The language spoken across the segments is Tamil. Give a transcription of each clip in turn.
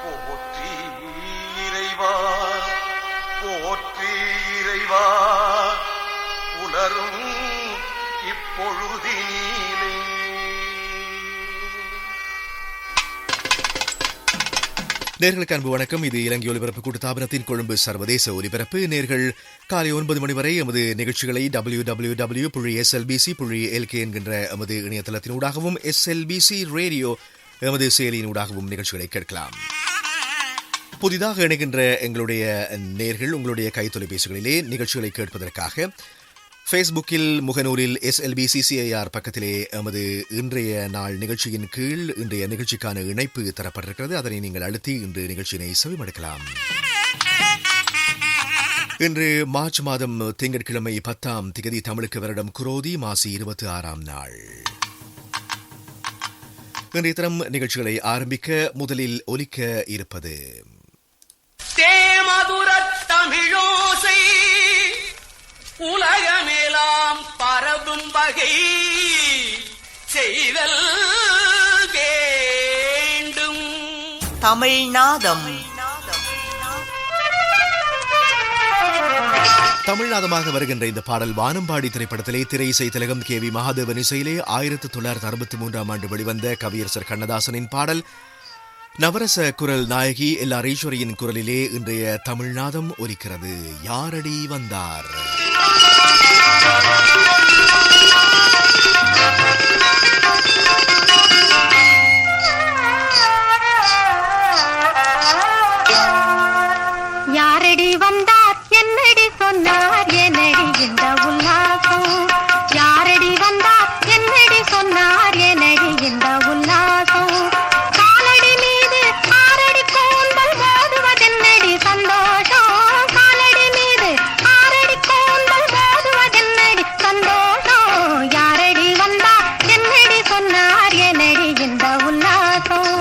போற்றி இறைவா, போற்றி இறைவா, புலரும் இப்பொழுதினிலே. நேர்களுக்கு அன்பு வணக்கம். இது இலங்கை ஒலிபரப்பு கூட்டுத்தாபனத்தின் கொழும்பு சர்வதேச ஒலிபரப்பு. நேர்கள் காலை 9 மணி வரை எமது நிகழ்ச்சிகளை www.slbc.lk என்கின்ற எமது இணையதளத்தினூடாகவும் SLBC ரேடியோ எமது செயலியினூடாகவும் நிகழ்ச்சிகளை கேட்கலாம். புதிதாக இணைகின்ற எங்களுடைய நேர்கள் உங்களுடைய கைத்தொலைபேசிகளிலே நிகழ்ச்சிகளை கேட்பதற்காக ஃபேஸ்புக்கில் முகநூலில் SLBCCIR பக்கத்திலே எமது இன்றைய நாள் நிகழ்ச்சியின் கீழ் இன்றைய நிகழ்ச்சிக்கான இணைப்பு தரப்பட்டிருக்கிறது. அதனை நீங்கள் அழுத்தி இன்று நிகழ்ச்சியினை செவிமடுக்கலாம். இன்று மார்ச் மாதம் திங்கட்கிழமை 10ஆம் திகதி, தமிழுக்கு வருடம் குரோதி மாசி 26ஆம் நாள். இன்றைய தினம் நிகழ்ச்சிகளை ஆரம்பிக்க முதலில் ஒலிக்க இருப்பது தேமதுர தமிழோசை உலகமெல்லாம் பரவும் வகை செய்தல் வேண்டும். தமிழ்நாதம் தமிழ்நாதமாக வருகின்ற இந்த பாடல் வானம்பாடி திரைப்படத்திலே திரை இசை திலகம் KV மகாதேவன் இசையிலே 1963ஆம் ஆண்டு வெளிவந்த கவியரசர் கண்ணதாசனின் பாடல். நவரச குரல் நாயகி LR ஈஸ்வரியின் குரலிலே இன்றைய தமிழ்நாதம் ஒலிக்கிறது. யாரடி வந்தார்? யாரடி வந்தார் என்னடி சொன்னார் என்னடி இந்த உல்லாசம்? யாரடி வந்தார் என்னடி சொன்னார் என்னடி இந்த உல்லாசம்? காலடி மீது ஆரடி கூந்தல் போதுவதென்னடி சந்தோஷம்? காலடி மீது ஆரடி கூந்தல் போதுவதென்னடி சந்தோஷம்? யாரடி வந்தார் என்னடி சொன்னார் என்னடி இந்த உல்லாசம்?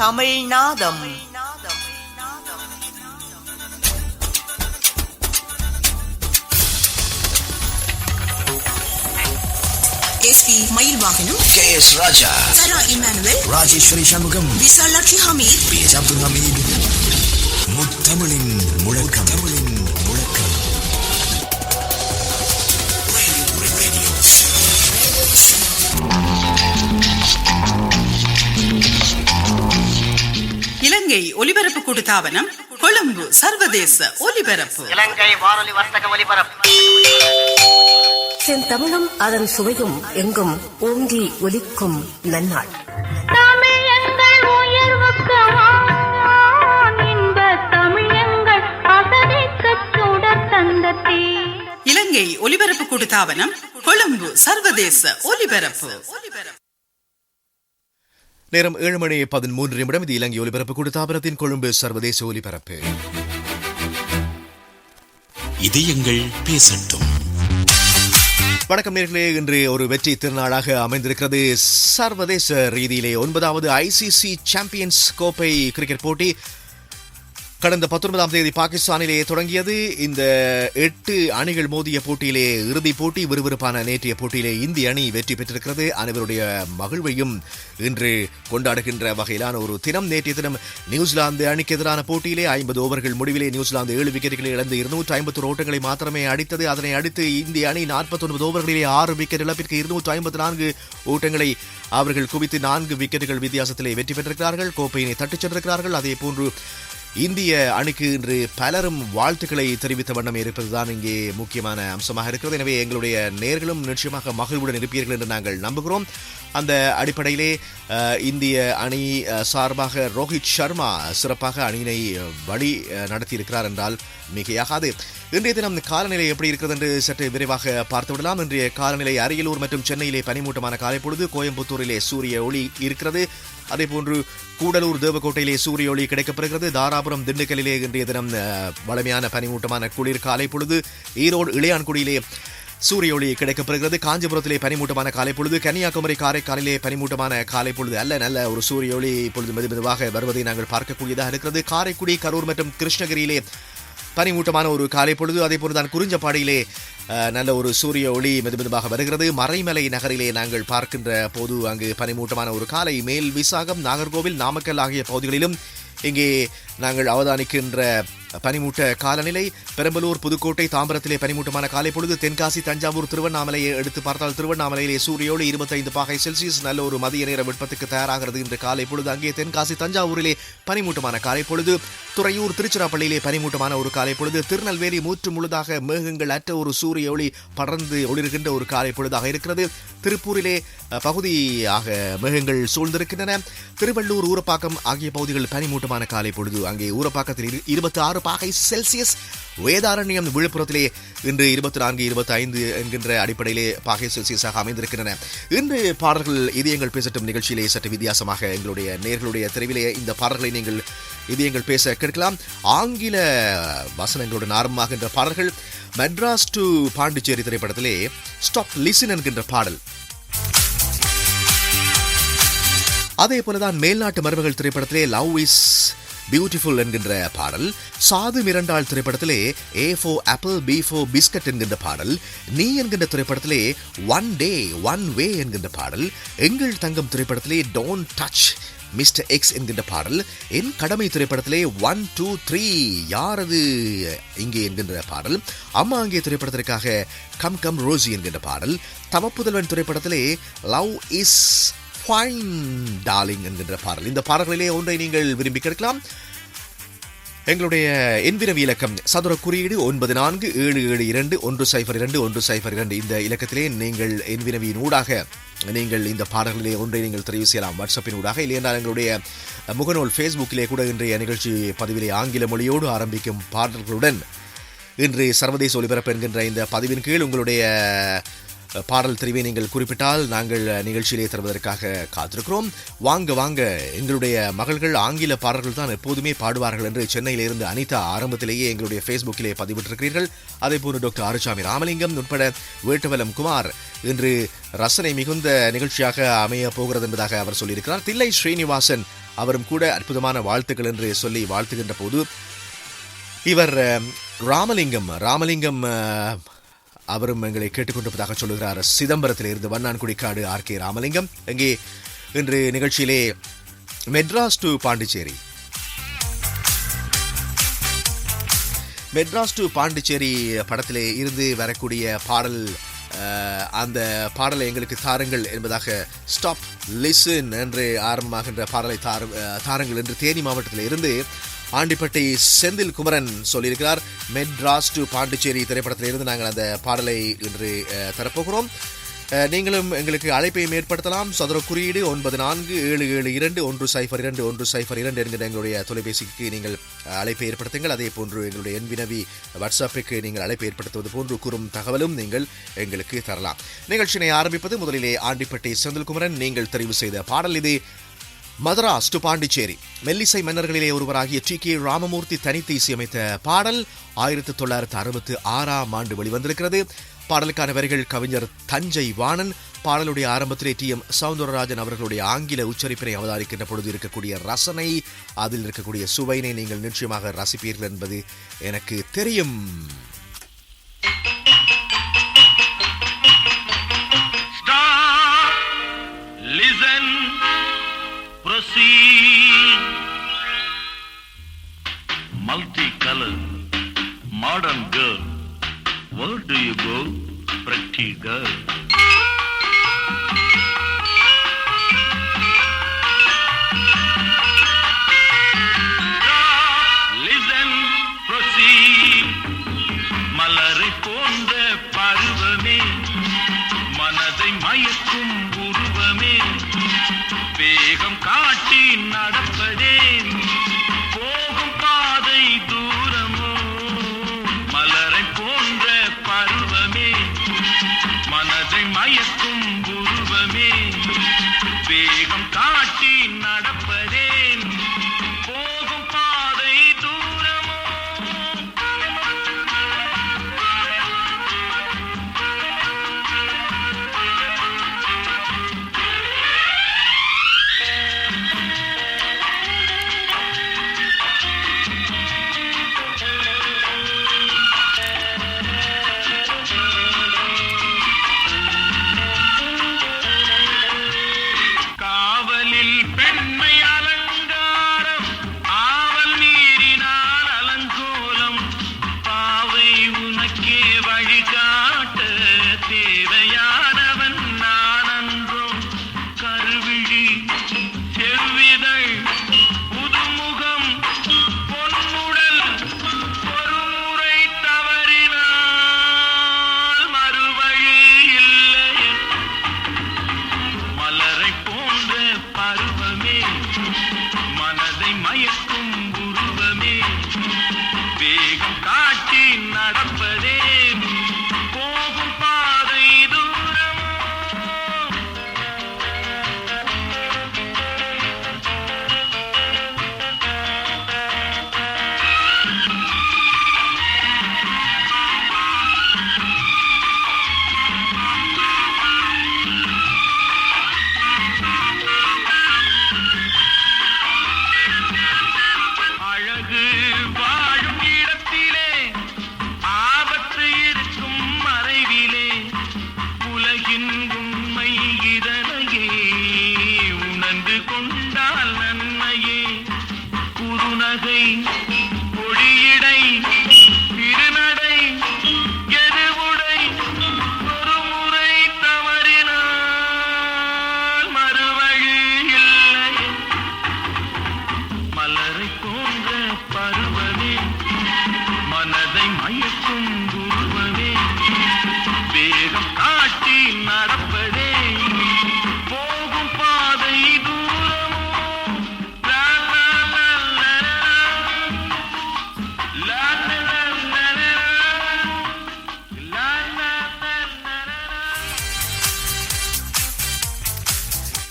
தமிழ்நாதம். SP மயில் வாகனம், KS ராஜா, சரா இமானுவேல், ராஜேஸ்வரி சண்முகம், விசாலாட்சி ஹமீத், PH அப்துல் ஹமீத். முத்தமிழின் முழக்கம், தமிழின் முழக்கம். இலங்கை ஒலிபரப்பு கூட்டுத்தாபனம் கொழும்பு சர்வதேச ஒலிபரப்பு. இலங்கை வானொலி வர்த்தக ஒலிபரப்பு. செந்தமிழும் அதன் சுவையும் எங்கும் ஓங்கி ஒலிக்கும் நன்னாள். தமிழங்கள் உயர்வுக்கு இன்ப தமிழங்கள் அசதிக்கு சுடர் தந்தத்தே. இலங்கை ஒலிபரப்பு கூட்டுத்தாபனம் கொழும்பு சர்வதேச ஒலிபரப்பு. நேரம் 7:13 இது இலங்கை ஒலிபரப்பு கூட்டுத்தாபனத்தின் கொழும்பு சர்வதேச ஒலிபரப்பு. இதயங்கள் பேசட்டும். வணக்கம் நேர்களே, இன்று ஒரு வெற்றி திருநாளாக அமைந்திருக்கிறது. சர்வதேச ரீதியிலே 9வது ICC சாம்பியன்ஸ் கோப்பை கிரிக்கெட் போட்டி கடந்த 19ஆம் தேதி பாகிஸ்தானிலே தொடங்கியது. இந்த 8 அணிகள் மோதிய போட்டியிலே இறுதிப் போட்டி விறுவிறுப்பான நேற்றைய போட்டியிலே இந்திய அணி வெற்றி பெற்றிருக்கிறது. அனைவருடைய மகிழ்வையும் இன்று கொண்டாடுகின்ற வகையிலான ஒரு தினம். நேற்றைய தினம் நியூசிலாந்து அணிக்கு எதிரான போட்டியிலே 50 ஓவர்கள் முடிவிலே நியூசிலாந்து 7 விக்கெட்டுகளை இழந்து 251 ஓட்டங்களை மாத்திரமே அடித்தது. அதனை அடுத்து இந்திய அணி 49 ஓவர்களிலே 6 விக்கெட் இழப்பிற்கு 254 ஓட்டங்களை அவர்கள் குவித்து 4 விக்கெட்டுகள் வித்தியாசத்திலே வெற்றி பெற்றிருக்கிறார்கள். கோப்பையினை தட்டிச் சென்றிருக்கிறார்கள். அதே போன்று இந்திய அணிக்கு இன்று பலரும் வாழ்த்துக்களை தெரிவித்த வண்ணம் இருப்பதுதான் இங்கே முக்கியமான அம்சமாக இருக்கிறது. எனவே எங்களுடைய நேர்களும் நிச்சயமாக மகிழ்வுடன் இருப்பீர்கள் என்று நாங்கள் நம்புகிறோம். அந்த அடிப்படையிலே இந்திய அணி சார்பாக ரோஹித் சர்மா சிறப்பாக அணியினை வழி நடத்தியிருக்கிறார் என்றால் மிகையாகாது. இன்றைய தினம் காலநிலை எப்படி இருக்கிறது என்று சற்று விரைவாக பார்த்துவிடலாம். இன்றைய காலநிலை அரியலூர் மற்றும் சென்னையிலே பனிமூட்டமான காலை பொழுது, கோயம்புத்தூரிலே சூரிய ஒளி இருக்கிறது. அதேபோன்று கூடலூர் தேவக்கோட்டையிலே சூரிய ஒளி கிடைக்கப்பெறுகிறது. தாராபுரம் திண்டுக்கல்லிலே இன்றைய தினம் வளமையான பனிமூட்டமான குளிர் காலை பொழுது. ஈரோடு இளையான்குடியிலே சூரிய ஒளி கிடைக்கப்பெறுகிறது. காஞ்சிபுரத்திலே பனிமூட்டமான காலை பொழுது. கன்னியாகுமரி காரைக்காலிலே பனிமூட்டமான காலை பொழுது அல்ல, நல்ல ஒரு சூரிய ஒளி இப்பொழுது மெதுமெதுவாக வருவதை நாங்கள் பார்க்கக்கூடியதாக இருக்கிறது. காரைக்குடி, கரூர் மற்றும் கிருஷ்ணகிரியிலே பனிமூட்டமான ஒரு காலை பொழுது. அதே போன்றுதான் குறிஞ்சப்பாடியிலே நல்ல ஒரு சூரிய ஒளி மெதுமெதுவாக வருகிறது. மறைமலை நகரிலே நாங்கள் பார்க்கின்ற போது அங்கு பனிமூட்டமான ஒரு காலை. மேல் விசாகம், நாகர்கோவில், நாமக்கல் ஆகிய பகுதிகளிலும் இங்கே நாங்கள் அவதானிக்கின்ற பனிமூட்ட காலநிலை. பெரம்பலூர், புதுக்கோட்டை, தாம்பரத்திலே பனிமூட்டமான காலை பொழுது. தென்காசி, தஞ்சாவூர், திருவண்ணாமலையை எடுத்து பார்த்தால் திருவண்ணாமலையிலே சூரிய ஒளி 25 பாகை செல்சியஸ் நல்ல ஒரு மதிய நேர வெப்பத்துக்கு தயாராகிறது இன்று காலை பொழுது. அங்கே தென்காசி, தஞ்சாவூரிலே பனிமூட்டமான காலை பொழுது. துறையூர், திருச்சிராப்பள்ளியிலே பனிமூட்டமான ஒரு காலை பொழுது. திருநெல்வேலி மூற்று முழுதாக மேகங்கள் அற்ற ஒரு சூரிய ஒளி படர்ந்து ஒளிர்கின்ற ஒரு காலை பொழுதாக இருக்கிறது. திருப்பூரிலே பகுதியாக மேகங்கள் சூழ்ந்திருக்கின்றன. திருவள்ளூர், ஊரப்பாக்கம் ஆகிய பகுதிகள் பனிமூட்டமான காலை பொழுது. அங்கே ஊரப்பாக்கத்தில் 26 பாகை செல்சியஸ். வேதாரண்யம், விழுப்புரத்திலே இன்று 24, 25 என்கின்ற அடிப்படையிலே பாகை செல்சியஸாக அமைந்திருக்கின்றன. இன்று பாடல்கள் இதயங்கள் பேசட்டும் நிகழ்ச்சியிலே சற்று வித்தியாசமாக எங்களுடைய நேர்களுடைய தெரிவிலே இந்த பாடல்களை நீங்கள் இதயங்கள் பேச கேட்கலாம். ஆங்கில வசனங்களுடன் ஆரம்பமாகின்ற பாடல்கள். மெட்ராஸ் டு பாண்டிச்சேரி திரைப்படத்திலே ஸ்டாப் லிசன் என்கின்ற பாடல். அதே போலதான் மேல்நாட்டு மருமகள் திரைப்படத்திலே லவ் இஸ் பியூட்டிஃபுல் என்கின்ற பாடல். சாது மிரண்டாள் திரைப்படத்திலே A for apple, B for biscuit என்கின்ற பாடல். நீ என்கின்ற திரைப்படத்திலே ஒன் டே ஒன் வே என்கின்ற பாடல். எங்கள் தங்கம் திரைப்படத்திலே டோன்ட் டச் மிஸ்டர் எக்ஸ் என்கின்ற பாடல். என் கடமை திரைப்படத்திலே 1 2 3 யாரது இங்கே என்கின்ற பாடல். அம்மா அங்கே திரைப்படத்திற்காக கம் கம் ரோசி என்கின்ற பாடல். தவப்புதல்வன் திரைப்படத்திலே லவ் இஸ் ஃபைன் டார்லிங் என்கின்ற பாடல். இந்த பாடல்களிலே ஒன்றை நீங்கள் விரும்பி கேட்கலாம். எங்களுடைய எண்விரவி இலக்கம் சதுர குறியீடு 94772102 இந்த இலக்கத்திலே நீங்கள் எண்விரவியின் ஊடாக நீங்கள் இந்த பாடல்களிலே ஒன்றை நீங்கள் தெரிவு செய்யலாம். வாட்ஸ்அப்பின் ஊடாக, இல்லையென்றால் எங்களுடைய முகநூல் ஃபேஸ்புக்கிலே கூட இன்றைய நிகழ்ச்சி பதிவிலே ஆங்கில மொழியோடு ஆரம்பிக்கும் பாடல்களுடன் இன்று சர்வதேச ஒலிபரப்பு என்கின்ற இந்த பதிவின் கீழ் உங்களுடைய பாடல் தெரிவை நீங்கள் குறிப்பிட்டால் நாங்கள் நிகழ்ச்சியிலே தருவதற்காக காத்திருக்கிறோம். வாங்க வாங்க, எங்களுடைய மகள்கள் ஆங்கில பாடல்கள் தான் எப்போதுமே பாடுவார்கள் என்று சென்னையிலிருந்து அனிதா ஆரம்பத்திலேயே எங்களுடைய ஃபேஸ்புக்கிலே பதிவிட்டிருக்கிறீர்கள். அதேபோன்று டாக்டர் ஆறுசாமி ராமலிங்கம் உட்பட வேட்டுவலம் குமார் இன்று ரசனை மிகுந்த நிகழ்ச்சியாக அமைய போகிறது என்பதாக அவர் சொல்லியிருக்கிறார். தில்லை ஸ்ரீனிவாசன் அவரும் கூட அற்புதமான வாழ்த்துக்கள் என்று சொல்லி வாழ்த்துகின்ற போது இவர் ராமலிங்கம் அவரும் எங்களை கேட்டுக்கொண்டிருப்பதாக சொல்லுகிறார். சிதம்பரத்தில் இருந்து வண்ணான்குடிக்காடு RK ராமலிங்கம். இங்கே இன்று நிகழ்ச்சியிலே மெட்ராஸ் டு பாண்டிச்சேரி படத்திலே இருந்து வரக்கூடிய பாடல், அந்த பாடலை எங்களுக்கு தாருங்கள் என்பதாக ஸ்டாப் லிசன் என்று ஆரம்பமாகின்ற பாடலை தாருங்கள் என்று தேனி மாவட்டத்தில் இருந்து ஆண்டிப்பட்டி செந்தில் குமரன் சொல்லியிருக்கிறார். மெட்ராஸ் டு பாண்டிச்சேரி திரைப்படத்திலிருந்து நாங்கள் அந்த பாடலை இன்று தரப்போகிறோம். நீங்களும் எங்களுக்கு அழைப்பையும் ஏற்படுத்தலாம். சதுர குறியீடு 947721021002 என்கிற எங்களுடைய தொலைபேசிக்கு நீங்கள் அழைப்பை ஏற்படுத்துங்கள். அதே போன்று எங்களுடைய என்வினவி வாட்ஸ்அப்புக்கு நீங்கள் அழைப்பை ஏற்படுத்துவது போன்று கூறும் தகவலும் நீங்கள் எங்களுக்கு தரலாம். நிகழ்ச்சியை ஆரம்பிப்பது முதலிலே ஆண்டிப்பட்டி செந்தில்குமரன் நீங்கள் தெரிவு செய்த பாடல். இது மதராஸ் டு பாண்டிச்சேரி. மெல்லிசை மன்னர்களிலே ஒருவராகிய TK ராமமூர்த்தி தனித்து இசையமைத்த பாடல் 1966 வெளிவந்திருக்கிறது. பாடலுக்கான வரிகள் கவிஞர் தஞ்சை வாணன். பாடலுடைய ஆரம்பத்திலே TM சௌந்தரராஜன் அவர்களுடைய ஆங்கில உச்சரிப்பினை அவதானிக்கின்ற பொழுது இருக்கக்கூடிய ரசனை, அதில் இருக்கக்கூடிய சுவையினை நீங்கள் நிச்சயமாக ரசிப்பீர்கள் என்பது எனக்கு தெரியும். Proceed. Multicolored, modern girl, where do you go, pretty girl? Listen, proceed. மலரை போன்ற பருவமே, மனதை மயக்கும் உருவமே, வேகம் காட்டி நடப்பதேன், போகும் பாதை தூரமோ, மலரை போன்ற பருவமே, மனதை மயக்கும் உருவமே, வேகம் காட்டி நடப்பதேன், போகும் பாதை தூரமோ.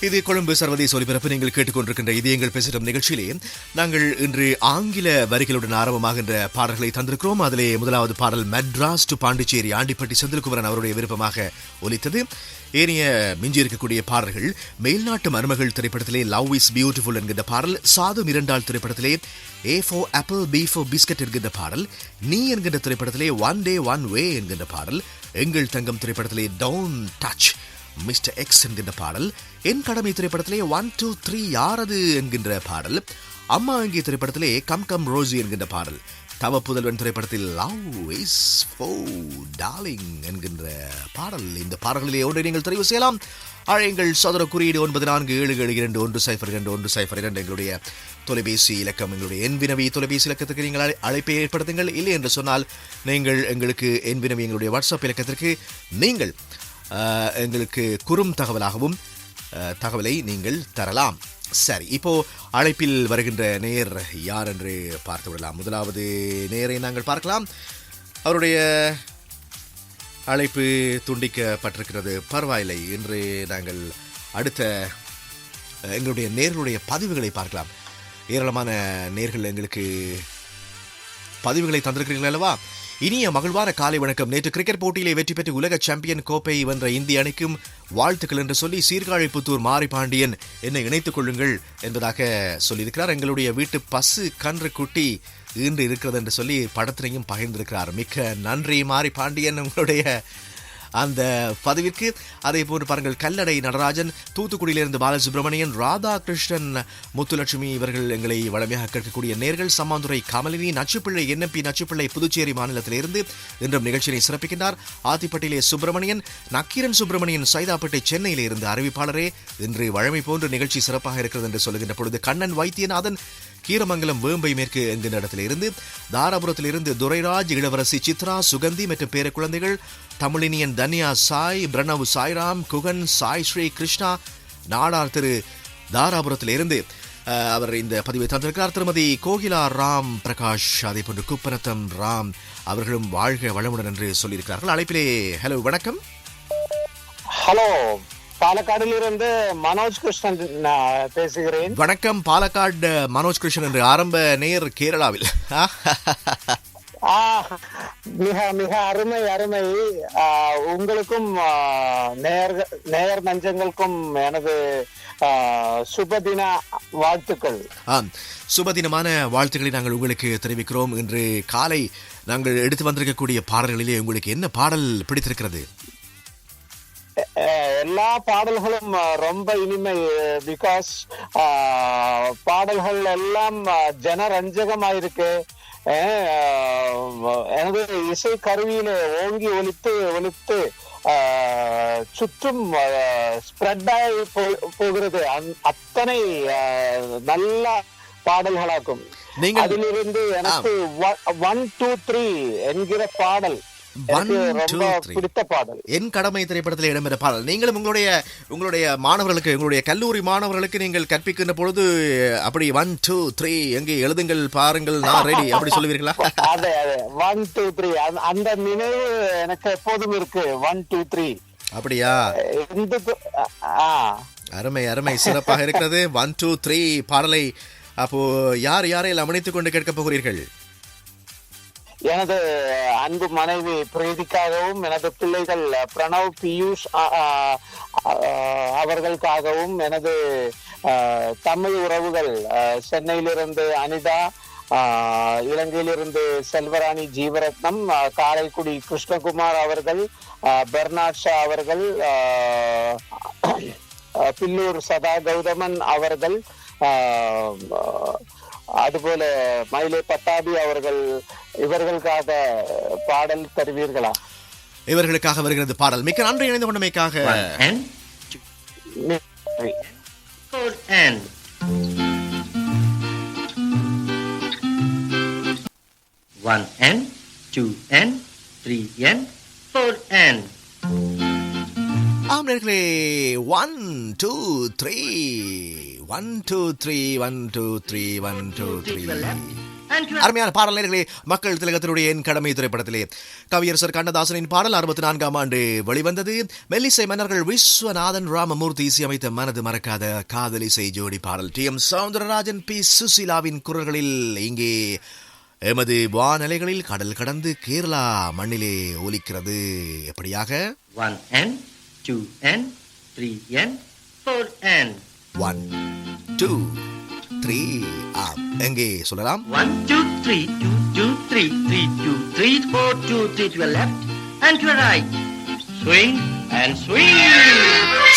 இது கொழும்பு சர்வதேச ஒலிபரப்பு. நீங்கள் கேட்டுக்கொண்டிருக்கின்ற இது எங்கள் பேசும் நிகழ்ச்சியிலே நாங்கள் இன்று ஆங்கில வரிகளுடன் ஆரம்பமாகின்ற பாடல்களை தந்திருக்கிறோம். அதிலே முதலாவது பாடல் மெட்ராஸ் டு பாண்டிச்சேரி ஆண்டிப்பட்டி செந்தில்குமரன் அவருடைய விருப்பமாக ஒலித்தது. ஏனைய மிஞ்சி இருக்கக்கூடிய பாடல்கள் மேல்நாட்டு மருமகள் திரைப்படத்திலே லவ் இஸ் பியூட்டிஃபுல் என்கின்ற பாடல், சாதும் இரண்டாள் திரைப்படத்திலே A for apple, B for biscuit என்கின்ற பாடல், நீ என்கின்ற திரைப்படத்திலே ஒன் டே ஒன் வே என்கின்ற பாடல், எங்கள் தங்கம் திரைப்படத்திலே டோன்ட் டச் மிஸ்டர் எக்ஸ் என்கின்ற பாடல், என் கடமை திரைப்படத்திலே 1 2 3 யாரது என்கின்ற பாடல், அம்மா அங்கே திரைப்படத்திலே கம் கம் ரோசி என்கின்ற பாடல், தவ புதல்வன் திரைப்படத்தில் லவ் இஸ் ஃபோ டார்லிங் என்கின்ற பாடல். இந்த பாடல்களிலே ஒன்றை நீங்கள் தெரிவு செய்யலாம். அழையுங்கள். சதுர குறியீடு 94772102 எங்களுடைய தொலைபேசி இலக்கம். எங்களுடைய என்வினவி தொலைபேசி இலக்கத்துக்கு நீங்கள் அழைப்பை ஏற்படுத்துங்கள். இல்லை என்று சொன்னால் நீங்கள் எங்களுக்கு என்வினவி எங்களுடைய வாட்ஸ்அப் இலக்கத்திற்கு நீங்கள் எங்களுக்கு குறும் தகவலாகவும் தகவலை நீங்கள் தரலாம். சரி, இப்போ அழைப்பில் வருகின்ற நேர் யார் என்று பார்த்து விடலாம். முதலாவது நேரை நாங்கள் பார்க்கலாம். அவருடைய அழைப்பு துண்டிக்கப்பட்டிருக்கிறது. பரவாயில்லை, இன்று நாங்கள் அடுத்த எங்களுடைய நேர்களுடைய பதிவுகளை பார்க்கலாம். ஏராளமான நேர்கள் எங்களுக்கு பதிவுகளை தந்திருக்கிறீர்கள் அல்லவா? இனிய மகிழ்வான காலை வணக்கம். நேற்று கிரிக்கெட் போட்டியிலே வெற்றி பெற்று உலக சாம்பியன் கோப்பை வென்ற இந்திய அணிக்கும் வாழ்த்துக்கள் என்று சொல்லி சீர்காழிப்புத்தூர் மாரி பாண்டியன் என்னை இணைத்துக் கொள்ளுங்கள் என்பதாக சொல்லியிருக்கிறார். எங்களுடைய வீட்டு பசு கன்று குட்டி இன்று இருக்கிறது என்று சொல்லி படத்தினையும் பகிர்ந்திருக்கிறார். மிக்க நன்றி மாரி பாண்டியன் உங்களுடைய அந்த பதிவிற்கு. அதே போன்று பாருங்கள், கல்லடை நடராஜன், தூத்துக்குடியிலிருந்து பாலசுப்ரமணியன், ராதாகிருஷ்ணன், முத்துலட்சுமி இவர்கள் எங்களை வளமையாக கேட்கக்கூடிய நேர்கள். சம்மாந்துறை கமலினி, நச்சுப்பிள்ளை NMP நச்சுப்பிள்ளை புதுச்சேரி மாநிலத்திலிருந்து இன்றும் நிகழ்ச்சியை சிறப்பிக்கின்றார். ஆத்திப்பட்டியிலே சுப்பிரமணியன், நக்கீரன் சுப்பிரமணியன், சைதாப்பேட்டை சென்னையிலே இருந்து அறிவிப்பாளரே இன்று வழமை போன்று நிகழ்ச்சி சிறப்பாக இருக்கிறது என்று சொல்லுகின்ற பொழுது கண்ணன் வைத்தியநாதன், கீரமங்கலம் வேம்பை மேற்கு என்கின்ற இடத்திலிருந்து, தாராபுரத்திலிருந்து துரைராஜ், இளவரசி சித்ரா, சுகந்தி மற்றும் பேர குழந்தைகள், தமிழினியன் தன்யா, சாய் பிரணவ், சாய்ராம், குகன், சாய் ஸ்ரீ கிருஷ்ணா, நாடார் திரு தாராபுரத்திலிருந்து அவர் இந்த பதிவை தந்திருக்கிறார். திருமதி கோகிலா ராம் பிரகாஷ், அதே போன்று குப்பனத்தம் ராம் அவர்களும் வாழ்க வளமுடன் என்று சொல்லியிருக்கிறார்கள். அழைப்பிலே ஹலோ வணக்கம். ஹலோ, பாலக்காடிலிருந்து மனோஜ் கிருஷ்ணன் பேசுகிறேன். வணக்கம். பாலக்காடு மனோஜ் கிருஷ்ணன் என்று ஆரம்ப நேர் கேரளாவில். மிக மிக அருமை அருமை. உங்களுக்கும் நேயர் நஞ்சங்களுக்கும் எனது சுபதின வாழ்த்துக்கள். சுபதினமான வாழ்த்துக்களை நாங்கள் உங்களுக்கு தெரிவிக்கிறோம். இன்று காலை நாங்கள் எடுத்து வந்திருக்கக்கூடிய பாடல்களிலே உங்களுக்கு என்ன பாடல் பிடித்திருக்கிறது? எல்லா பாடல்களும் ரொம்ப இனிமை. பிகாஸ் பாடல்கள் எல்லாம் ஜனரஞ்சகமாயிருக்கு. எனது இசை கருவியில ஓங்கி ஒலித்து சுற்றும் ஸ்ப்ரெட் ஆகி போகிறது. அத்தனை நல்ல பாடல்களாக்கும். அதிலிருந்து எனக்கு 1 2 3 என்கிற பாடல் பிடித்த பாடல். என் கடமை திரைப்படத்தில் இடம்பெற்ற பாடல். நீங்களும் உங்களுடைய மாணவர்களுக்கு, உங்களுடைய கல்லூரி மாணவர்களுக்கு நீங்கள் கற்பிக்கின்ற பொழுது அப்படி 1 2 3 எங்கே எழுதுங்கள் பாருங்கள் நான் ரெடி அப்படி சொல்லுவீர்களா? அதே 1 2 3 அந்த நினைவு எனக்கு எப்போதும் இருக்கு. 1 2 3 அப்படியா? அருமை அருமை, சிறப்பாக இருக்கிறது. 1 2 3 பாடலை அப்போ யார் யாரையில் அமைத்துக் கொண்டு கேட்கப் போகிறீர்கள்? எனது அன்பு மனைவி பிரீதிக்காகவும், எனது பிள்ளைகள் பிரணவ், பியூஷ் அவர்களுக்காகவும், எனது தமிழ் உறவுகள் சென்னையிலிருந்து அனிதா, இலங்கையிலிருந்து செல்வராணி ஜீவரத்னம், காரைக்குடி கிருஷ்ணகுமார் அவர்கள், பெர்னாட் ஷா அவர்கள், பில்லூர் சதா கௌதமன் அவர்கள், அதுபோல மயிலே பட்டாபி அவர்கள், இவர்களுக்காக பாடல் தருவீர்களா? இவர்களுக்காக வருகிறது பாடல். மிக்க நன்றி இணைந்து கொண்டமைக்காக. One N, 2 N, 3 N, 4 N. ஆம் நேர்களே, 1 2 3 1 2 3 1 2 3 1 2 3 அருமையான பாடல் நேயர்களே. மக்கள் திலகத்தினுடைய என் கடமை திரைப்படத்திலே கவியரசர் கண்ணதாசனின் பாடல் 64ஆம் ஆண்டு வெளிவந்தது. மெல்லிசை மன்னர்கள் விஸ்வநாதன் ராமமூர்த்தி இசையமைத்த மனது மறக்காத காதலிசை ஜோடி பாடல். டி.எம். சௌந்தரராஜன், பி. சுசீலாவின் குரல்களில் இங்கே எமது வானலைகளில் கடல் கடந்து கேரளா மண்ணிலே ஒலிக்கிறது. எப்படியாக 1N 2N 3N 4N 1 2 3 எங்கே சொல்லலாம்? 1 2 3 2 2 3 3 2 3 4 2 3 to your left and to your right. Swing and swing.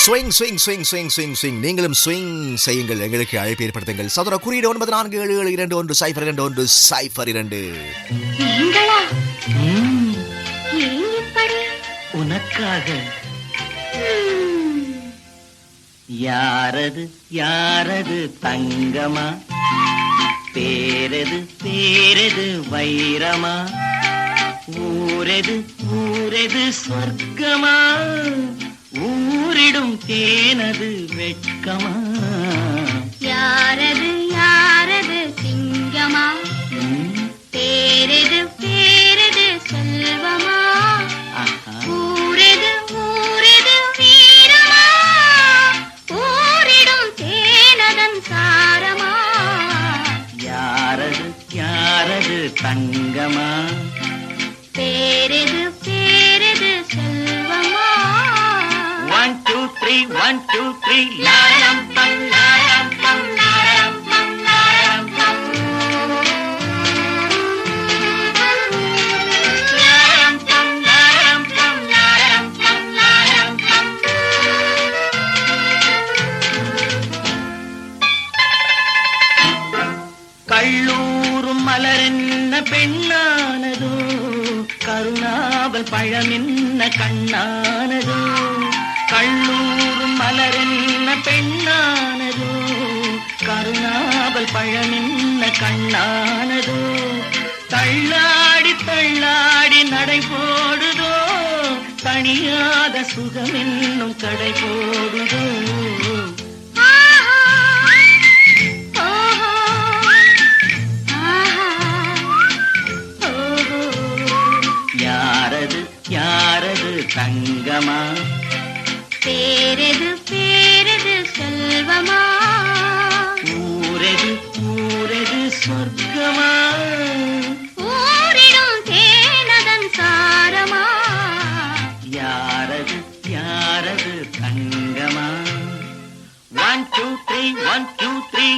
Swing swing swing swing swing swing. நீங்களும் ஸ்விங் செய்யுங்கள். எங்களுக்கு அழைப்பு ஏற்படுத்துங்கள். சதுர குறியீடு 947721021002. உனக்காக. யாரது யாரது தங்கமா, பேரது பேரது வைரமா, ஊரது ஊரது சொர்க்கமா, ஊரிடும் தேனது வெட்கமா. யாரது யாரது சிங்கமா, பேரது பேரது செல்வமா, ஊரது ஊரது வீரமா, ஊரிடும் தேனதன் சாரமா. யாரது யாரது தங்கமா, பேரது பேரது செல்வமா. 1 2 3 1 2 3 லாரம் பம் லாரம் பம் லாரம் பம் லாரம் பம் லாரம் பம் லாரம் பம் லாரம் பம் லாரம் பம். கள்ளூரும் மலரென்ன பெண்ணானதோ, கருணாவல் பழமென்ன கண்ணானதோ. கள்ளூரும் மலரென்ன பெண்ணானதோ, கருணாவல் பழமென்ன கண்ணானதோ. தள்ளாடி தள்ளாடி நடை போடுதோ, தணியாத சுகமென்னும் கடை போடுதோ. யாரது யாரது தங்கமா, பேரது பேரது செல்வமா, ஊரது ஊரது சொர்க்கமா, ஊரிடும் தேனதன் சாரமா. யாரது யாரது தங்கமா. 1 2 3 1 2 3.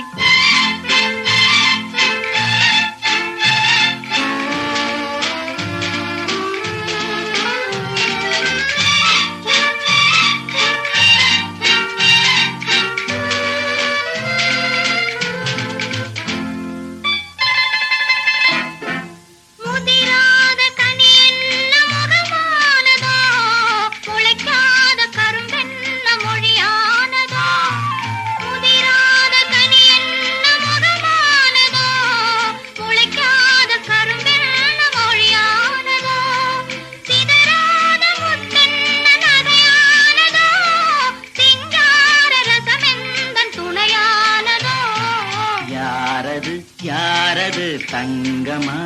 யாரது தங்கமா.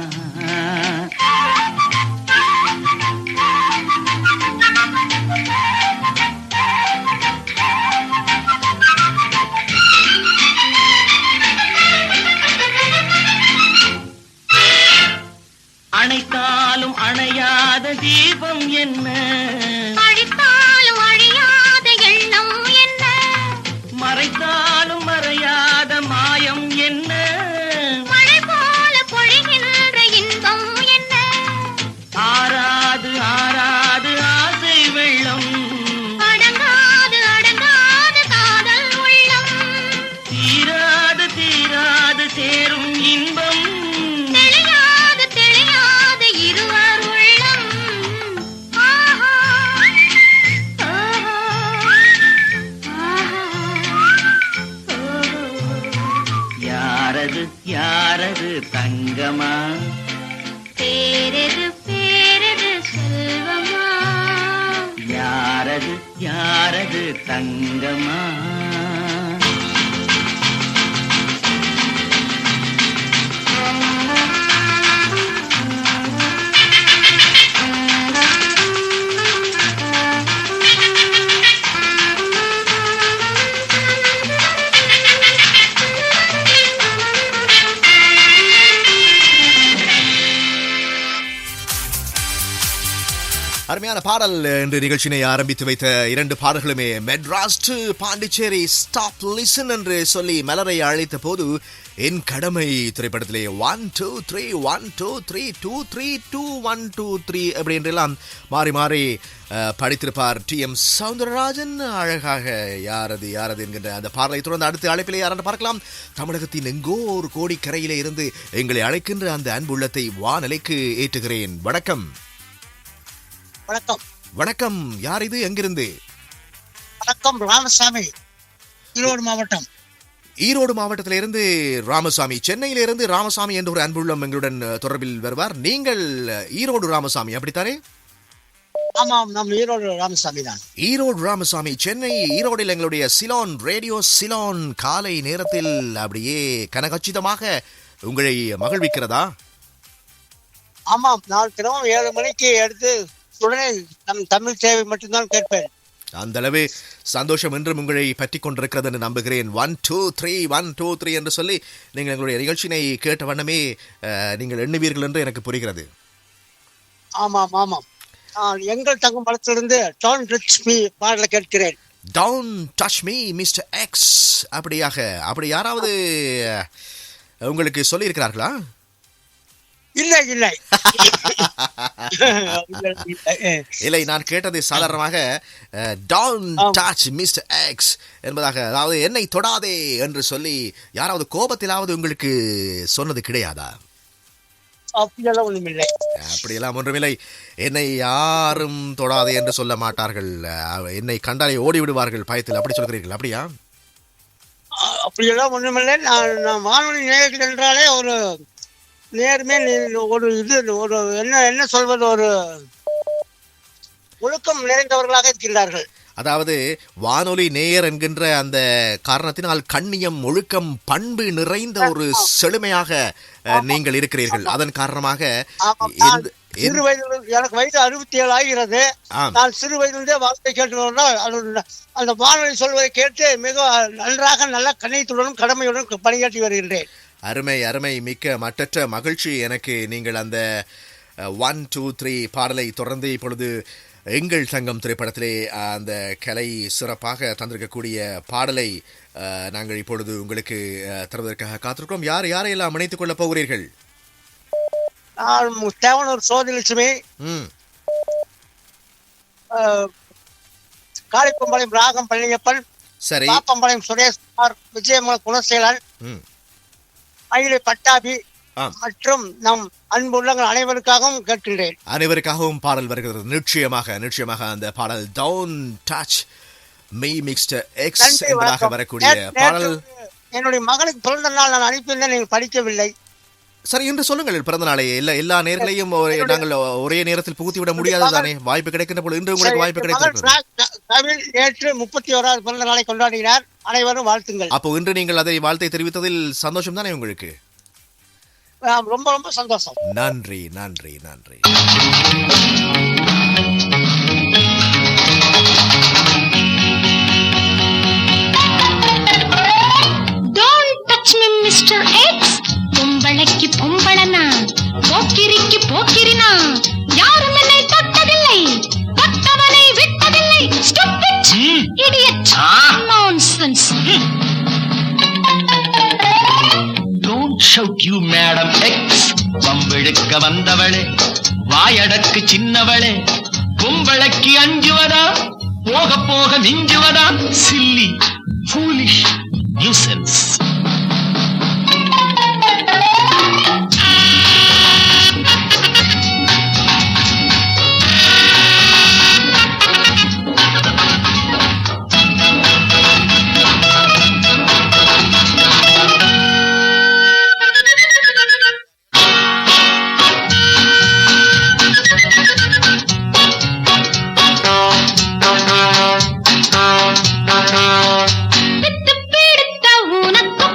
அணைத்தாலும் அணையாத தீபம் என்ன, அழித்தாலும் அழியாத எண்ணம் என்ன, மறைத்தாலும் மறையாத மாயம் என்ன, மழை போல பொழிகின்ற இன்பம் என்ன, ஆறாது ஆறாது ஆசை வெள்ளம், அடங்காது அடங்காது காதல் உள்ளம், தீராது தீராது சேரும் இன்பம், தெளியாது தெளியாது இருவர் உள்ளம். ஆஹா ஆஹா யாரது யாரது தங்கமா, பேரது பேரது செல்வமா, யாரது யாரது தங்கமா. அருமையான பாடல் என்று நிகழ்ச்சியினை ஆரம்பித்து வைத்த இரண்டு பாடல்களுமே Madras to Pondicherry stop listen என்று சொல்லி மலரை அழைத்த போது என் கடமை திரைப்படத்திலே 1 2 3 1 2 3 2 3 2 1 2 3 அப்படி என்றெல்லாம் மாறி மாறி படித்திருப்பார் TM சௌந்தரராஜன். அழகாக யாரது யாரது என்கின்ற அந்த பாடலை தொடர்ந்து அடுத்த அழைப்பிலே யாரென்று பார்க்கலாம். தமிழகத்தின் எங்கோ ஒரு கோடி கரையிலே இருந்து எங்களை அழைக்கின்ற அந்த அன்புள்ளத்தை வானலைக்கு ஏற்றுகிறேன். வணக்கம். வணக்கம். வணக்கம். யார் இது? எங்கிருந்து? வணக்கம், ராமசாமி, ஈரோடு மாவட்டம். ஈரோடு மாவட்டத்திலிருந்து ராமசாமி. சென்னையிலிருந்து ராமசாமி என்ற ஒரு அன்புள்ளம் எங்களுடன் தொடர்பில் வருவார். நீங்கள் ஈரோடு ராமசாமி அப்படித்தானே? ஆமாம், நம் ஈரோடு ராமசாமி தான். ஈரோடு ராமசாமி. சென்னை ஈரோடில் எங்களுடைய சிலோன் ரேடியோ சிலோன் காலை நேரத்தில் அப்படியே கனகச்சிதமாக உங்களை மகிழ்விக்கிறதா? ஆமாம், நான் தினமும் 7 மணிக்கு எடுத்து உடனே நம் தமிழ் சேவை மட்டும்தான் கேட்பேன். அந்த அளவு சந்தோஷம் என்றும் உங்களை பற்றி கொண்டிருக்கிறது என்று நம்புகிறேன். 1 2 3 1 2 3 என்று சொல்லி நீங்கள் எங்களுடைய நிகழ்ச்சியினை கேட்ட வண்ணமே நீங்கள் எண்ணுவீர்கள் என்று எனக்கு புரிகிறது. ஆமாம் ஆமாம், எங்கள் தங்கும் படத்திலிருந்து டவுன் டச் மீ பாடலை கேட்கிறேன். Down touch me mister X அப்படி யாராவது உங்களுக்கு சொல்லி இருக்கிறார்களா? இல்லை இல்லை இல்லை, நான் கேட்டது சாதாரணமாக டவுன் டச் மிஸ்டர் எக்ஸ் என்பதாக, அதாவது என்னை தொடாதே என்று சொல்லி யாராவது கோபத்திலாவது உங்களுக்கு சொன்னது கிடையாதா? அப்படியெல்லாம் ஒன்றுமில்லை. அப்படியெல்லாம் ஒன்றுமில்லை. என்னை யாரும் தொடாதே என்று சொல்ல மாட்டார்கள், என்னை கண்டாலே ஓடி விடுவார்கள் பயத்தில், அப்படி சொல்கிறீர்கள். அப்படியா? அப்படியெல்லாம் ஒன்றுமில்லை. நான் வானொலி நேயர்கள் என்றாலே ஒரு நேர்மே ஒரு இது ஒரு என்ன சொல்வது, ஒரு ஒழுக்கம் நிறைந்தவர்களாக இருக்கின்றார்கள். அதாவது வானொலி நேயர் என்கின்ற அந்த காரணத்தினால் கண்ணியம், ஒழுக்கம், பண்பு நிறைந்த ஒரு செழுமையாக நீங்கள் இருக்கிறீர்கள். அதன் காரணமாக சிறு வயதில் எனக்கு வயது 67 ஆகிறது. நான் சிறு வயதிலிருந்தே வார்த்தை கேட்டு அந்த வானொலி சொல்வதை கேட்டு மிக நன்றாக நல்ல கண்ணியத்துடனும் கடமையுடன் பணியாற்றி வருகின்றேன். அருமை அருமை, மிக்க மட்டற்ற மகிழ்ச்சி எனக்கு. நீங்கள் அந்த 1 2 3 பாடலை தொடர்ந்து இப்பொழுது எங்கள் சங்கம் திரைப்படத்திலே அந்த கலை சிறப்பாக தந்திருக்கக்கூடிய பாடலை நாங்கள் இப்பொழுது உங்களுக்கு தருவதற்காக காத்திருக்கிறோம். யாரையெல்லாம் இணைத்துக் கொள்ளப் போகிறீர்கள்? தேவனூர் சோதிலட்சுமி, காளிப்பம்பாளையம் ராகம் பழனியப்பன், சரி, பாப்பம்பாளையம் சுரேஷ்குமார், விஜயமல குணசேலன், மயிலை பட்டாபி மற்றும் நம் அன்பு உள்ளங்கள் அனைவருக்காகவும் கேட்கின்றேன். அனைவருக்காகவும் பாடல் வருகிறது. நிச்சயமாக அந்த பாடல் down touch me mister X என்பதாக வரக்கூடிய பாடல். என்னுடைய மகனுக்கு பிறந்த நாள் நான் அனுப்பியிருந்தேன், நீங்கள் படிக்கவில்லை. சரி, என்று சொல்லுங்கள். பிறந்த நாளை எல்லா நேர்களையும் நாங்கள் ஒரே நேரத்தில் புகுத்திவிட முடியாது தானே? வாய்ப்பு கிடைக்கின்ற போது இன்று உங்களுக்கு வாய்ப்பு கிடைக்கிறது. நேற்று 31வது பிறந்த நாளை கொண்டாடினார். அனைவரும் வாழ்த்துங்கள். அப்போ இன்று நீங்கள் அதை வாழ்த்தை தெரிவித்ததில் சந்தோஷம் தானே உங்களுக்கு? ரொம்ப ரொம்ப சந்தோஷம். நன்றி நன்றி நன்றி. Don't touch me, Mr. X. பொம்பளைக்கு பொம்பளனா, போக்கிரிக்கு போக்கிரினா, யாரும் என்னை தொட்டதில்லை, தொட்டவனை விட்டதில்லை. Stupid, idiot, nonsense. Don't shout, you Madam X. பம்பெடுக்க வந்தவளே, வாயடக்கு சின்னவளே, பொம்பளைக்கு அஞ்சுவதா, போக போக மிஞ்சுவதா? Silly, foolish, nuisance. பித்து பிடித்த உனக்கு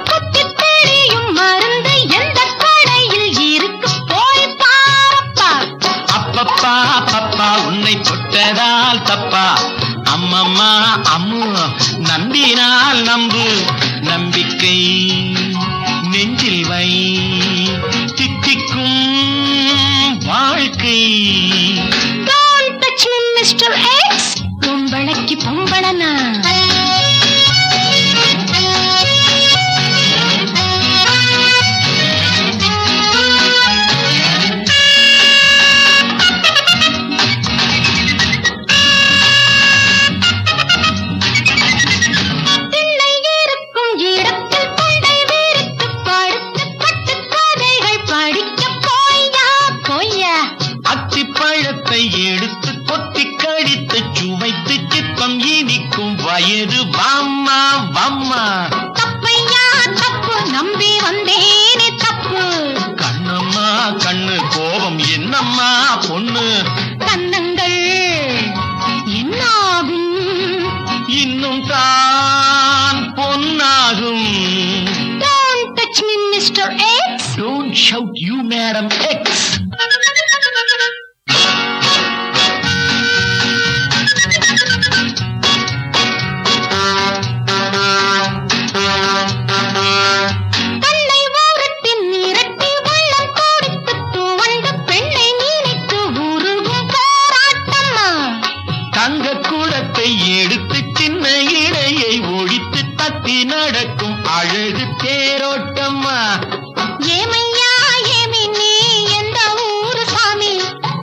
Don't shout, you Madam X. நடக்கும் அழகு தேரோட்டம்மா. ஏமையா ஏமினி எந்த ஊரு சாமி?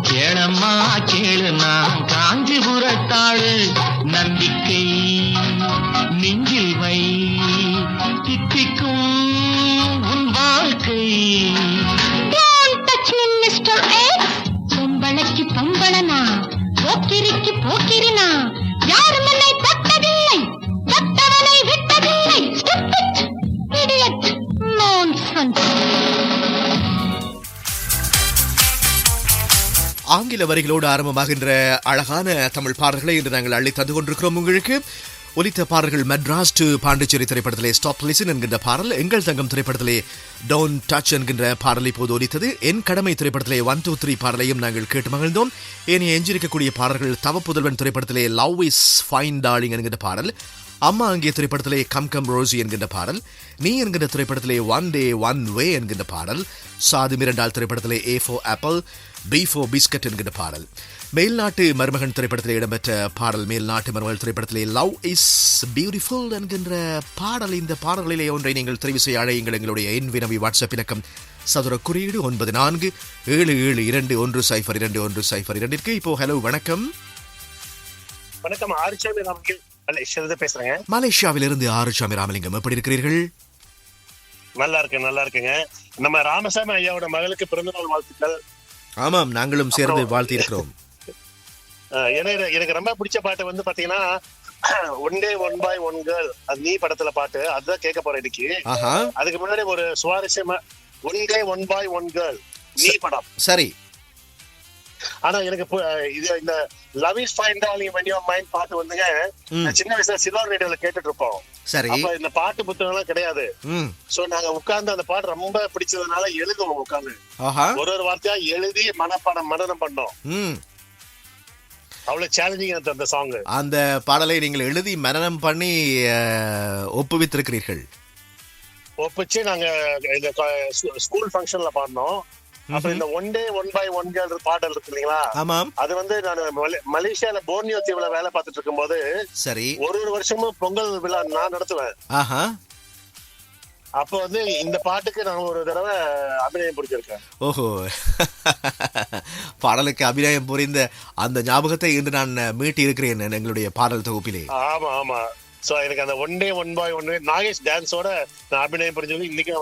கேளம்மா கேளு, நான் காஞ்சிபுரத்தாளு. நம்பிக்கை நெஞ்சில் வை, தித்திக்கும் உன் வாழ்க்கை. Don't touch me, Mr. X. பொம்பளைக்கு பொம்பளனா, போக்கிரிக்கு போக்கிரினா, யாரும் என்னை தொட்டதில்லை, தொட்டவனை விட்டதில்லை. Stupid, idiot, nonsense. ஆங்கில வரிகளோடு ஆரம்பமாகின்ற அழகான தமிழ் பாடல்களை இன்று நாங்கள் அள்ளி தந்து கொண்டிருக்கிறோம். உங்களுக்கு ஒலித்த பாடல்கள் மெட்ராஸ் டு பாண்டிச்சேரி திரைப்படத்திலே ஸ்டாப் லிசன் என்கின்ற பாடல், எங்கள் தங்கம் திரைப்படத்திலே டோன்ட் டச் என்கின்ற பாடலை இப்போது ஒலித்தது. என் கடமை திரைப்படத்திலே 1, 2, 3 பாடலையும் நாங்கள் கேட்டு மகிழ்ந்தோம். ஏனைய எஞ்சிருக்கக்கூடிய பாடல்கள் தவப்புதல்வன் திரைப்படத்திலே லவ் இஸ் ஃபைன் டார்லிங் என்கின்ற பாடல், அம்மா அங்கே திரைப்படத்திலே கம் கம் ரோசி என்கின்ற பாடல், நீ என்கின்ற திரைப்படத்திலே ஒன் டே ஒன் வே என்கின்ற பாடல், சாது மிரண்டால் திரைப்படத்திலே A for apple B for biscuit என்கின்ற பாடல், மேல்நாட்டு மருமகன் திரைப்படத்திலே இடம்பெற்ற பாடல், மேல்நாட்டு மருமகள் திரைப்படத்திலே லவ் இஸ் பியூட்டிஃபுல் என்கின்ற பாடல். இந்த பாடல்களிலே ஒன்றை நீங்கள் தெரிவு செய்ய அழையுங்கள். எங்களுடைய என் வினவி வாட்ஸ்அப் இலக்கம் சதுர குறியீடு 9477210202 இப்போ ஹலோ வணக்கம். வணக்கம், ஆறுசாமி ராமலிங்கம் பேசுறேங்க. மலேசியாவிலிருந்து ஆறுசாமி ராமலிங்கம், எப்படி இருக்கிறீர்கள்? நல்லா இருக்குங்க. நம்ம ராமசாமி ஐயாவோட மகளுக்கு பிறந்தநாள் வாழ்த்துக்கள். ஆமாம், நாங்களும் சேர்ந்து வாழ்த்தி இருக்கிறோம். எனக்கு ரொம்ப பிடிச்ச பாட்டு வந்து பாத்தீங்கன்னா one day one boy one girl, அது நீ படத்துல பாட்டு, அதுதான் கேட்க போறேன் இன்னைக்கு. அதுக்கு முன்னாடி ஒரு சுவாரஸ்யமா one day one boy one girl நீ படம். சரி. ஆனா எனக்கு இது இந்த love is fine darling when your mind பாட்டு வந்துங்க சின்ன வயசுல சில்வர் ரேடியோல கேட்டுட்டு இருப்போம். சரி. அப்ப இந்த பாட்டு புத்தகம் எல்லாம் கிடையாது. சோ நாங்க உட்கார்ந்து அந்த பாட்டு ரொம்ப பிடிச்சதுனால எழுதுவோம் உட்கார்ந்து. ஒரு வார்த்தையா எழுதி மனனம் பண்ணோம். அவ்வளவு சேலஞ்சிங் அந்த சாங். அந்த பாடலை நீங்கள் எழுதி மனனம் பண்ணி ஒப்புவித்திருக்கிறீர்கள்? ஒப்பிச்சு நாங்க இந்த ஸ்கூல் ஃபங்க்ஷன்ல பாடினோம். அப்புறம் இந்த one day one by one girl பாடல் இருக்கு இல்லீங்களா, அது வந்து நான் மலேசியால போர்னியோ தீவுல வேலை பார்த்துட்டு இருக்கும் போது சரி ஒரு வருஷமும் பொங்கல் விழா நான் நடத்துவேன். அப்ப வந்து இந்த பாட்டுக்கு நான் ஒரு தடவை அபிநயம் புரிஞ்சிருக்கேன். ஓஹோ, பாடலுக்கு அபிநயம் புரிந்த அந்த ஞாபகத்தை இன்று நான் மீட்டி இருக்கிறேன் எங்களுடைய பாடல் தொகுப்பிலே. ஆமா. சோ எனக்கு அந்த one day one boy one Nagesh டான்ஸோட நான் அபிநயம் புரிஞ்சது இன்னைக்கு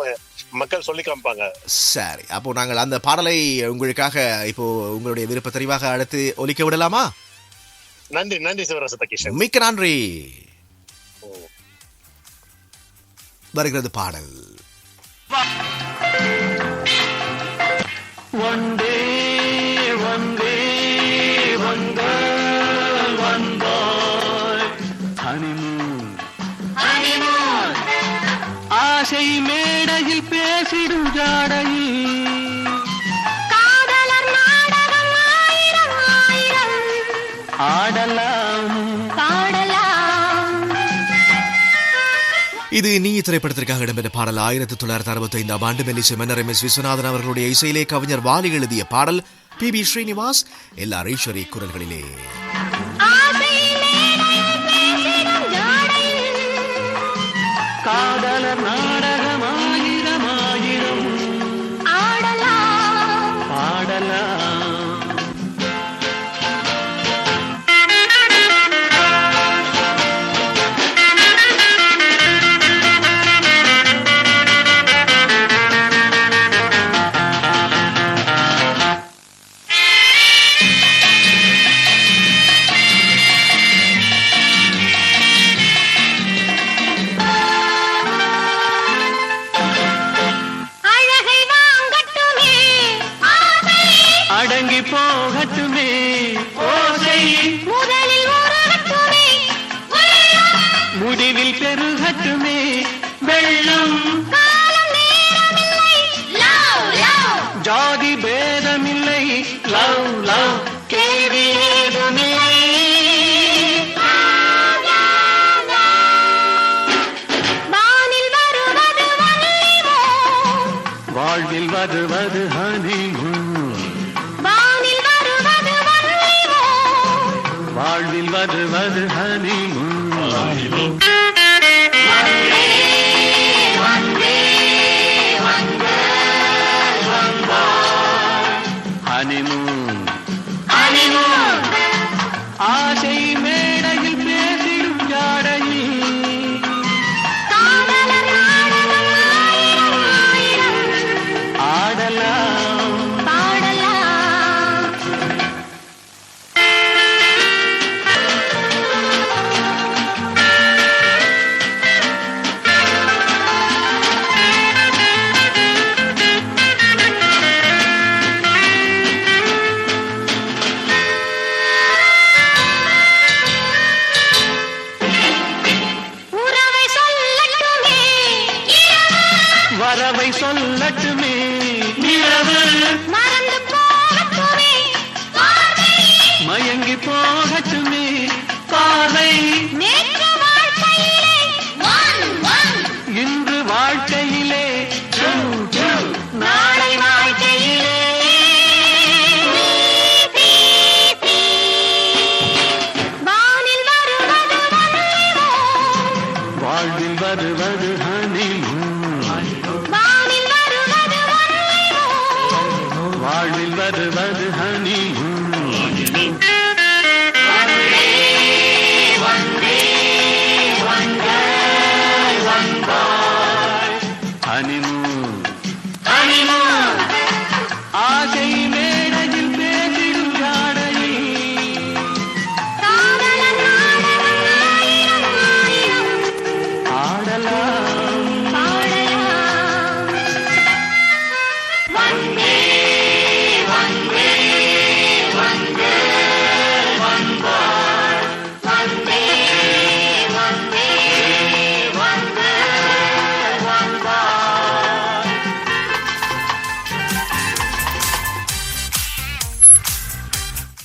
மக்கள் சொல்லி காமிப்பாங்க. சரி, அப்போ நாங்கள் அந்த பாடலை உங்களுக்காக இப்போ உங்களுடைய விருப்ப தெரிவாக அடுத்து ஒலிக்க விடலாமா? நன்றி சிவராச தகிஷன், மிக்க நன்றி. வருகிறது பாடல். One day one day one girl one boy honeymoon ஆசை மேடையில் பேசிடும் ஜாடையில் காதலர் நாடகம் ஆயிரம் ஆயிரம் ஆடலாம் பாடலாம். இது நீ திரைப்படத்திற்காக இடம்பெற்ற பாடல். 1965 ஆண்டு மெல்லிசை மன்னர் எம்.எஸ். விஸ்வநாதன் அவர்களுடைய இசையிலே கவிஞர் வாலி எழுதிய பாடல். பி.பி. ஸ்ரீனிவாஸ், எல்.ஆர். ஈஸ்வரி குரல்களிலே. காதலர் நாடகம் ஆயிரம் ஆயிரம் ஆடலாம் ஆடலாம். அடங்கி போகட்டுமே ஓசை, முதலில் உருகட்டுமே முடிவில் பெருகட்டுமே வெள்ளம். காலம் நேரமில்லை, love ஜாதி பேதமில்லை லவ் லவ் கேள்வி ஏதுமில்லை வாழ்வில் வருவது ஹனிமூன் வாழ்வில் வருவது ஹனிமூன் ஹனிமூன் ஆசை மேடையில் பேசிடும் ஜாடையில் ஆடலாம் வரவை சொல்லட்டுமே நிலவு மயங்கி போகட்டுமே பார்வை இன்று வாழ்க்கையிலே நாளை வாழ்க்கையிலே வாழ்வில் வருவது ஹனிமூன் வாழ்வில் வருவது ஹனிமூன் ஹனிமூன் ஆசை மேடையில் பேசிடும் ஜாடையில் ஆடலாம்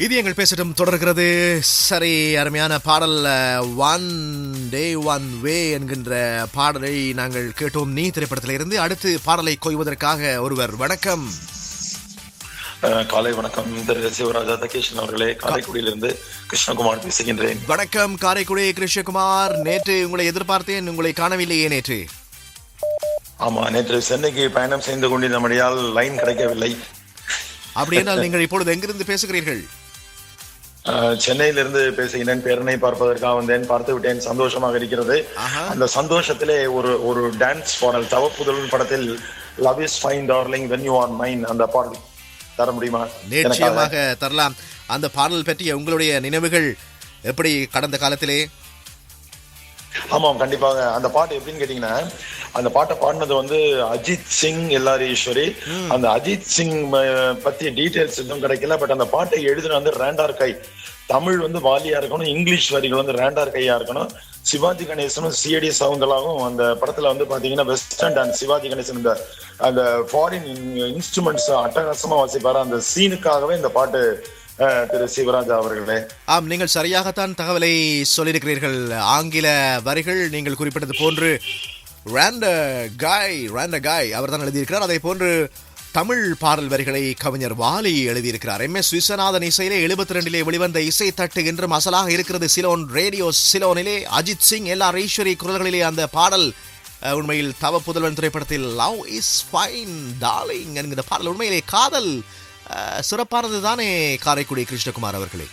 இது எங்கள் பேசட்டும் தொடர்கிறது. சரி, அருமையான பாடல் ஒன் டே ஒன் வே என்கின்ற பாடலை நாங்கள் கேட்டோம் நீ திரைப்படத்தில் இருந்து. அடுத்து பாடலை கொய்வதற்காக ஒருவர். வணக்கம். காலை வணக்கம் திரு சிவராஜா தகேஷன் அவர்களே. காரைக்குடியிலிருந்து கிருஷ்ணகுமார் பேசுகின்றேன். வணக்கம் காரைக்குடி கிருஷ்ணகுமார். நேற்று உங்களை எதிர்பார்த்தேன், உங்களை காணவில்லையே நேற்று. ஆமா, நேற்று சென்னைக்கு பயணம் செய்து கொண்டிருந்தபடியால் லைன் கிடைக்கவில்லை. அப்படி என்றால் நீங்கள் இப்பொழுது எங்கிருந்து பேசுகிறீர்கள்? சென்னையிலிருந்து பேசுகிறேன். பேரனை பார்ப்பதற்காக வந்தேன், பார்த்து விட்டேன். சந்தோஷமாக இருக்கிறது. அந்த சந்தோஷத்திலே ஒரு டான்ஸ் பாடல் தவப்புதல் படத்தில் love is fine darling when you are mine அந்த பாடல் தர முடியுமா? நிச்சயமாக தரலாம். அந்த பாடல் பற்றிய உங்களுடைய நினைவுகள் எப்படி கடந்த காலத்திலே? ஆமாம், கண்டிப்பாக. அந்த பாட்டு எப்படின்னு கேட்டீங்கன்னா, அந்த பாட்டை பாடினது வந்து அஜித் சிங் எல்லாரீஸ்வரி. அந்த அஜித் சிங் பத்தி டீடைல்ஸ் எதுவும் கிடைக்கல. பட் அந்த பாட்டை எழுதின வந்து ரேண்டார் கை. தமிழ் வந்து வாலியா இருக்கணும், இங்கிலீஷ் வரிகள் வந்து ரேண்டார் கையா இருக்கணும். சிவாஜி கணேசனும் சிஐடி சவுந்தலாவும் அந்த படத்துல வந்து பாத்தீங்கன்னா வெஸ்டர்ன் டான்ஸ் சிவாஜி கணேசன் அந்த ஃபாரின் இன்ஸ்ட்ருமெண்ட்ஸ் அட்டகாசமா வாசிப்பாரு. அந்த சீனுக்காகவே இந்த பாட்டு திரு சிவராஜா அவர்களே. ஆம், நீங்கள் சரியாகத்தான் தகவலை சொல்லியிருக்கிறீர்கள். ஆங்கில வரிகள் நீங்கள் குறிப்பிட்டது போன்று ரேண்ட காய் அவர் தான் எழுதியிருக்கிறார். அதே போன்று தமிழ் பாடல் வரிகளை கவிஞர் வாலி எழுதியிருக்கிறார். MS விஸ்வநாதன் இசையிலே 72 வெளிவந்த இசை தட்டு என்றும் அசலாக இருக்கிறது. சிலோன் ரேடியோ சிலோனிலே அஜித் சிங் எல்லாரீஸ்வரி குரல்களிலே அந்த பாடல் உண்மையில் தவ புதல்வன் திரைப்படத்தில் லவ் இஸ் ஃபைன் டார்லிங் என்கிற பாடல் உண்மையிலே காதல் சிறப்பானது தானே காரைக்குடி கிருஷ்ணகுமார் அவர்களே?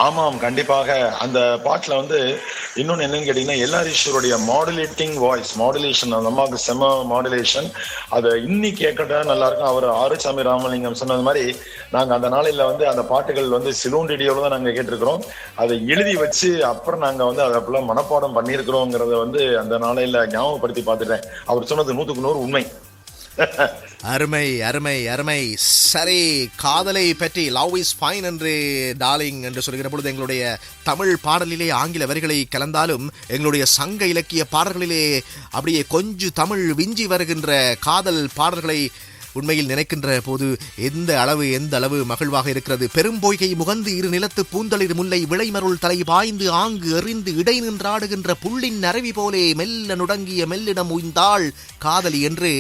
ஆமாம், கண்டிப்பாக. அந்த பாட்டுல வந்து இன்னொன்னு என்னன்னு கேட்டீங்கன்னா, எல்லாரீஸ்வருடைய மாடுலேட்டிங் வாய்ஸ் மாடுலேஷன், அந்த அம்மாவுக்கு செம மாடுலேஷன். அதை இன்னி கேட்கட்டா நல்லா இருக்கும். அவர் ஆறுசாமி ராமலிங்கம் சொன்னது மாதிரி நாங்க அந்த நாளையில வந்து அந்த பாட்டுகள் வந்து சிலோன் ரேடியோல தான் நாங்க கேட்டிருக்கிறோம். அதை எழுதி வச்சு அப்புறம் நாங்க வந்து அதை ஃபுல்லா மனப்பாடம் பண்ணியிருக்கிறோங்கிறத வந்து அந்த நாளையில ஞாபகப்படுத்தி பார்த்துட்டேன். அவர் சொன்னது 100க்கு 100 உண்மை. அருமை அருமை அருமை. சரி, காதலை பற்றி லவ் இஸ் ஃபைன் என்று டார்லிங் என்று சொல்கிற பொழுது எங்களுடைய தமிழ் பாடலிலே ஆங்கில வரிகளை கலந்தாலும் எங்களுடைய சங்க இலக்கிய பாடல்களிலே அப்படியே கொஞ்சம் தமிழ் விஞ்சி வருகின்ற காதல் பாடல்களை உண்மையில் நினைக்கின்ற போது எந்த அளவு மகிழ்வாக இருக்கிறது. பெரும்பொய்கை முகந்து இரு நிலத்து பூந்தளிர் முல்லை விளைமருள் தலை பாய்ந்து ஆங்கு எறிந்து இடை நின்றாடுகின்ற புள்ளின் அருவி போலே மெல்ல நுடங்கிய மெல்லிடம் உய்ந்தாள் காதலி என்று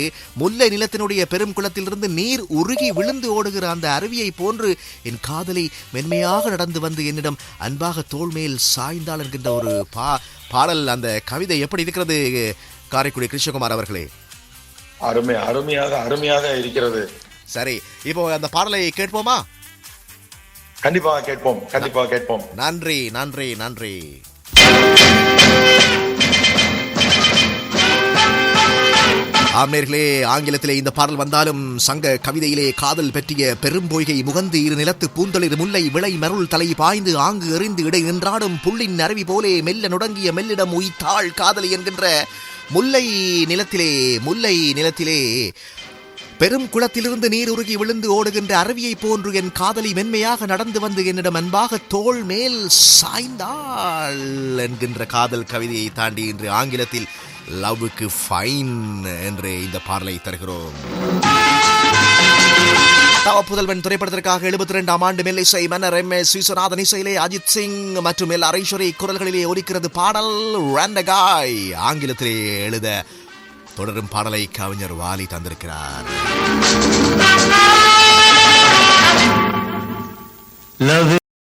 முல்லை நிலத்தினுடைய பெரும் குளத்திலிருந்து நீர் உருகி விழுந்து ஓடுகிற அந்த அருவியை போன்று என் காதலி மென்மையாக நடந்து வந்து என்னிடம் அன்பாக தோள் மேல் சாய்ந்தாள் என்கின்ற ஒரு பாடல். அந்த கவிதை எப்படி இருக்கிறது காரைக்குடி கிருஷ்ணகுமார் அவர்களே? அருமையாக இருக்கிறது. சரி, இப்போ அந்த பாடலை கேட்போமா? கண்டிப்பாக கேட்போம். நன்றி. ஆம்நேர்களே, ஆங்கிலத்திலே இந்த பாடல் வந்தாலும் சங்க கவிதையிலே காதல் பற்றிய பெரும்பொய்கை முகந்து இரு நிலத்து பூந்தளிர் முல்லை விளை மருள் தலை பாய்ந்து ஆங்கு எறிந்து இடை நின்றாடும் புள்ளின் அருவி போலே மெல்ல நுடங்கிய மெல்லிடம் உய்த்தாள் காதலி என்கின்ற முல்லை நிலத்திலே பெரும் குளத்திலிருந்து நீர் உருகி விழுந்து ஓடுகின்ற அருவியை போன்று என் காதலி மென்மையாக நடந்து வந்து என்னிடம் அன்பாக தோள் மேல் சாய்ந்தாள் என்கின்ற காதல் கவிதையை தாண்டி இன்று ஆங்கிலத்தில் லவ்வுக்கு ஃபைன் என்று இந்த பாடலை தருகிறோம். புதல்வன் திரைப்படத்திற்காக 72ஆம் ஆண்டு மெல்லிசை மன்னர் MS விஸ்வநாதன் இசையிலே அஜித் சிங் மற்றும் எல் ஐஸ்வரி குரல்களிலே ஒலிக்கிறது பாடல் ரண்டகாய். ஆங்கிலத்திலே எழுத தொடரும் பாடலை கவிஞர் வாலி தந்திருக்கிறார்.